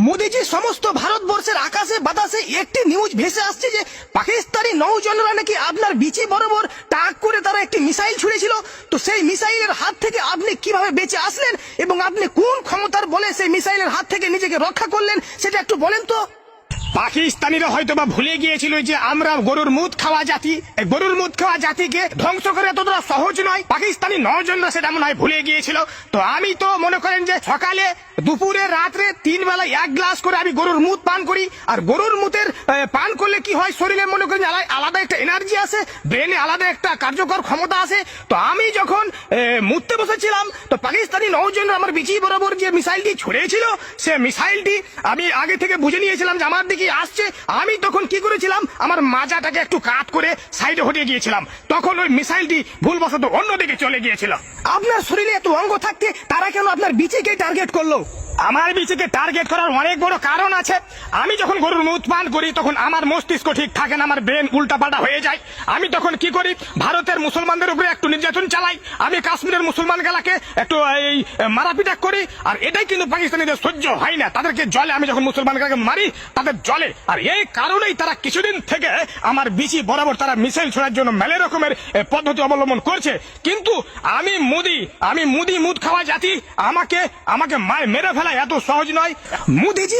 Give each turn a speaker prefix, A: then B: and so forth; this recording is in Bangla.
A: মোদিজি সমস্ত ভারতবর্ষের আকাশে বাতাসে একটি নিউজ ভেসে আসছে যে পাকিস্তানি নৌজনরা নাকি আপনার বিচি বরাবর টাক করে তারা একটি মিসাইল ছুড়েছিল। তো সেই মিসাইলের হাত থেকে আপনি কিভাবে বেঁচে আসলেন এবং আপনি কোন ক্ষমতার বলে সেই মিসাইলের হাত থেকে নিজেকে রক্ষা করলেন সেটা একটু বলেন তো।
B: পাকিস্তানিরা হয়তো বা ভুলে গিয়েছিল যে আমরা গরুর মুদ খাওয়া জাতি। গরুর মুদ খাওয়া জাতিকে ধ্বংস করে এতটা সহজ নয়। পাকিস্তানি নৌজনরা সেটা মনে হয় ভুলে গিয়েছিল। তো আমি তো মনে করেন যে সকালে দুপুরে রাত্রে 3 বেলা 1 গ্লাস করে আমি গরুর মুদ পান করি। আর গরুর মুদের পান করলে কি হয়, শরীরে মনে করেন আলাদা একটা এনার্জি আসে, ব্রেনে আলাদা একটা কার্যকর ক্ষমতা আসে। তো আমি যখন মুততে বসেছিলাম তো পাকিস্তানি নৌজনরা আমার বিচি বরাবর যে মিসাইলটি ছুড়েছিল সে মিসাইলটি আমি আগে থেকে বুঝে নিয়েছিলাম যে আমার দিকে আসছে। আমি তখন কি করেছিলাম, আমার মাজাটাকে একটু কাত করে সাইডে হটিয়ে গিয়েছিলাম। তখন ওই মিসাইলটি ভুলবশত অন্যদিকে চলে গিয়েছিল।
A: আপনার শরীরে এত অঙ্গ থাকতে তারা কেন আপনার বিচিকে টার্গেট করলো?
B: আমার বিচিকে টার্গেট করার অনেক বড় কারণ আছে। আমি যখন গরুর মুদ পান করি তখন আমার মস্তিষ্ক ঠিক থাকে না, আমার ব্রেন উল্টাপাল্টা হয়ে যায়। আমি তখন কি করি, ভারতের মুসলমানদের উপরে একটু নির্যাতন চালাই, আমি কাশ্মীরের মুসলমান গেলাকে একটু এই মারাপিটা করি। আর এটাই কিন্তু পাকিস্তানিদের সহ্য হয় না, তাদেরকে জলে আমি যখন মুসলমান গেলাকে মারি তাদের জলে। আর এই কারণেই তারা কিছুদিন থেকে আমার বিচি বরাবর তারা মিসাইল ছোড়ার জন্য মেলে রকমের পদ্ধতি অবলম্বন করছে। কিন্তু আমি মুদি মুদ খাওয়া জাতি, আমাকে মেরে ফেলা এত সহজ নয়।
A: মোদিজি